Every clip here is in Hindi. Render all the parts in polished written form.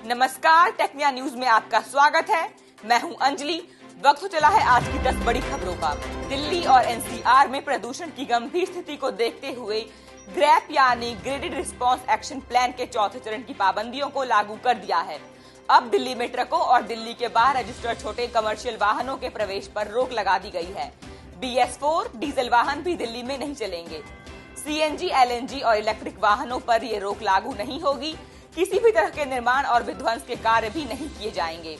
नमस्कार, टेक्निया न्यूज में आपका स्वागत है। मैं हूं अंजलि। वक्त हो चला है आज की 10 बड़ी खबरों का। दिल्ली और एनसीआर में प्रदूषण की गंभीर स्थिति को देखते हुए ग्रैप यानी ग्रेडेड रिस्पांस एक्शन प्लान के चौथे चरण की पाबंदियों को लागू कर दिया है। अब दिल्ली में ट्रकों और दिल्ली के बाहर रजिस्टर्ड छोटे कमर्शियल वाहनों के प्रवेश पर रोक लगा दी गई है। BS4 डीजल वाहन भी दिल्ली में नहीं चलेंगे। CNG, LNG और इलेक्ट्रिक वाहनों पर ये रोक लागू नहीं होगी। किसी भी तरह के निर्माण और विध्वंस के कार्य भी नहीं किए जाएंगे।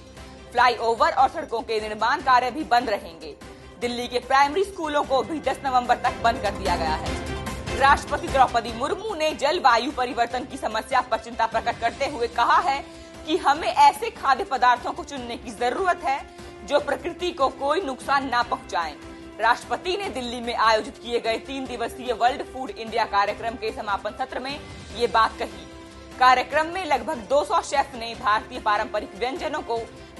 फ्लाईओवर और सड़कों के निर्माण कार्य भी बंद रहेंगे। दिल्ली के प्राइमरी स्कूलों को भी 10 नवंबर तक बंद कर दिया गया है। राष्ट्रपति द्रौपदी मुर्मू ने जलवायु परिवर्तन की समस्या पर चिंता प्रकट करते हुए कहा है कि हमें ऐसे खाद्य पदार्थों को चुनने की जरूरत है जो प्रकृति को कोई नुकसान न पहुंचाएं। राष्ट्रपति ने दिल्ली में आयोजित किए गए 3 दिवसीय वर्ल्ड फूड इंडिया कार्यक्रम के समापन सत्र में ये बात कही। कार्यक्रम में लगभग 200 शेफ ने भारतीय पारंपरिक व्यंजनों को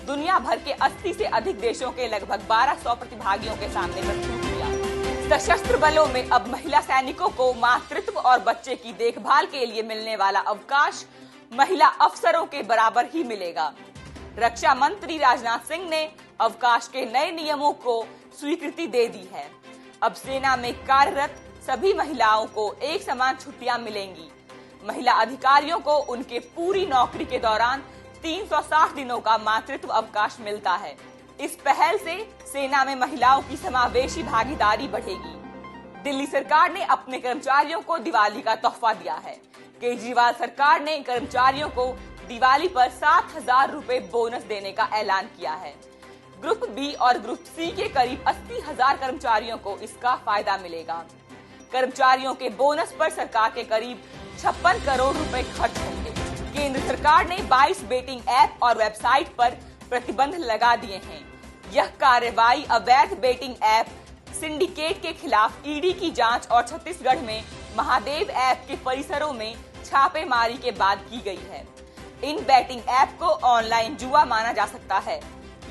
दुनिया भर के 80 से अधिक देशों के लगभग 1200 प्रतिभागियों के सामने प्रस्तुत किया। सशस्त्र बलों में अब महिला सैनिकों को मातृत्व और बच्चे की देखभाल के लिए मिलने वाला अवकाश महिला अफसरों के बराबर ही मिलेगा। रक्षा मंत्री राजनाथ सिंह ने अवकाश के नए नियमों को स्वीकृति दे दी है। अब सेना में कार्यरत सभी महिलाओं को एक समान छुट्टियां मिलेंगी। महिला अधिकारियों को उनके पूरी नौकरी के दौरान 360 दिनों का मातृत्व अवकाश मिलता है। इस पहल से सेना में महिलाओं की समावेशी भागीदारी बढ़ेगी। दिल्ली सरकार ने अपने कर्मचारियों को दिवाली का तोहफा दिया है। केजरीवाल सरकार ने कर्मचारियों को दिवाली पर 7,000 रुपए बोनस देने का ऐलान किया है। ग्रुप बी और ग्रुप सी के करीब 80,000 कर्मचारियों को इसका फायदा मिलेगा। कर्मचारियों के बोनस पर सरकार के करीब 56 करोड़ रुपए खर्च होंगे। केंद्र सरकार ने 22 बेटिंग ऐप और वेबसाइट पर प्रतिबंध लगा दिए हैं। यह कार्रवाई अवैध बेटिंग ऐप सिंडिकेट के खिलाफ ईडी की जांच और छत्तीसगढ़ में महादेव ऐप के परिसरों में छापेमारी के बाद की गई है। इन बेटिंग ऐप को ऑनलाइन जुआ माना जा सकता है।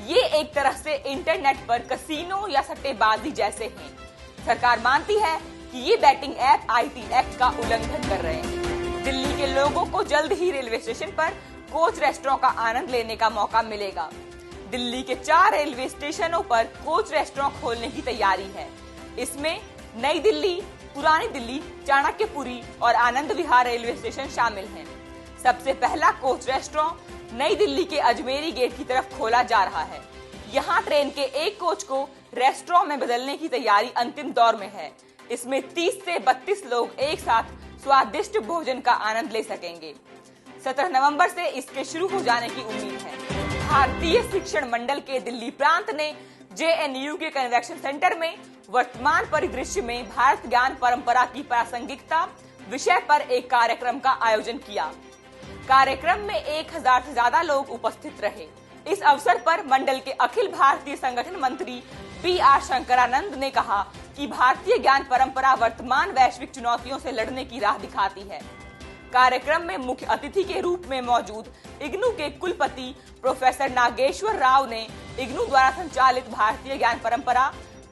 ये एक तरह से इंटरनेट पर कसीनो या सट्टेबाजी जैसे हैं। सरकार मानती है कि ये बेटिंग ऐप IT एक्ट का उल्लंघन कर रहे हैं। दिल्ली के लोगों को जल्द ही रेलवे स्टेशन पर कोच रेस्टोरेंट का आनंद लेने का मौका मिलेगा। दिल्ली के 4 रेलवे स्टेशनों पर कोच रेस्टोरेंट खोलने की तैयारी है। इसमें नई दिल्ली, पुरानी दिल्ली, चाणक्यपुरी और आनंद विहार रेलवे स्टेशन शामिल हैं। सबसे पहला कोच रेस्टोरेंट नई दिल्ली के अजमेरी गेट की तरफ खोला जा रहा है। यहाँ ट्रेन के एक कोच को रेस्टोरेंट में बदलने की तैयारी अंतिम दौर में है। इसमें 30 से 32 लोग एक साथ स्वादिष्ट भोजन का आनंद ले सकेंगे। 17 नवंबर से इसके शुरू हो जाने की उम्मीद है। भारतीय शिक्षण मंडल के दिल्ली प्रांत ने JNU के कन्वेंशन सेंटर में वर्तमान परिदृश्य में भारत ज्ञान परंपरा की प्रासंगिकता विषय पर एक कार्यक्रम का आयोजन किया। कार्यक्रम में 1000 से ज्यादा लोग उपस्थित रहे। इस अवसर पर मंडल के अखिल भारतीय संगठन मंत्री PR शंकरानंद ने कहा कि भारतीय ज्ञान परंपरा वर्तमान वैश्विक चुनौतियों से लड़ने की राह दिखाती है। कार्यक्रम में मुख्य अतिथि के रूप में मौजूद इग्नू के कुलपति प्रोफेसर नागेश्वर राव ने इग्नू द्वारा संचालित भारतीय ज्ञान परंपरा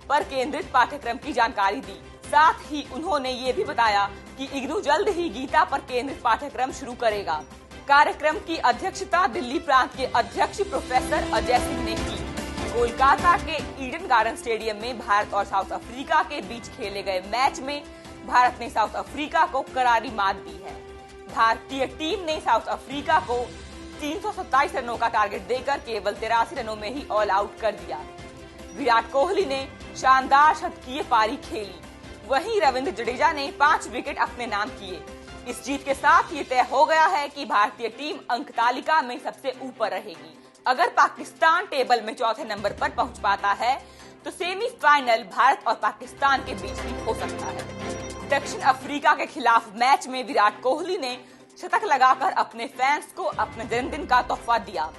पर केंद्रित पाठ्यक्रम की जानकारी दी। साथ ही उन्होंने ये भी बताया कि इग्नू जल्द ही गीता पर केंद्रित पाठ्यक्रम शुरू करेगा। कार्यक्रम की अध्यक्षता दिल्ली प्रांत के अध्यक्ष प्रोफेसर अजय सिंह ने की। कोलकाता के ईडन गार्डन स्टेडियम में भारत और साउथ अफ्रीका के बीच खेले गए मैच में भारत ने साउथ अफ्रीका को करारी मात दी है। भारतीय टीम ने साउथ अफ्रीका को 327 रनों का टारगेट देकर केवल 83 रनों में ही ऑल आउट कर दिया। विराट कोहली ने शानदार शतकीय पारी खेली। वहीं रविंद्र जडेजा ने 5 विकेट अपने नाम किए। इस जीत के साथ ये तय हो गया है कि भारतीय टीम अंक तालिका में सबसे ऊपर रहेगी। अगर पाकिस्तान टेबल में चौथे नंबर पर पहुंच पाता है तो सेमीफाइनल भारत और पाकिस्तान के बीच भी हो सकता है। दक्षिण अफ्रीका के खिलाफ मैच में विराट कोहली ने शतक लगाकर अपने फैंस को अपने जन्मदिन का तोहफा दिया।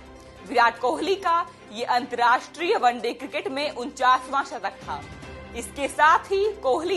विराट कोहली का ये अंतर्राष्ट्रीय वनडे क्रिकेट में 49वां शतक था। इसके साथ ही कोहली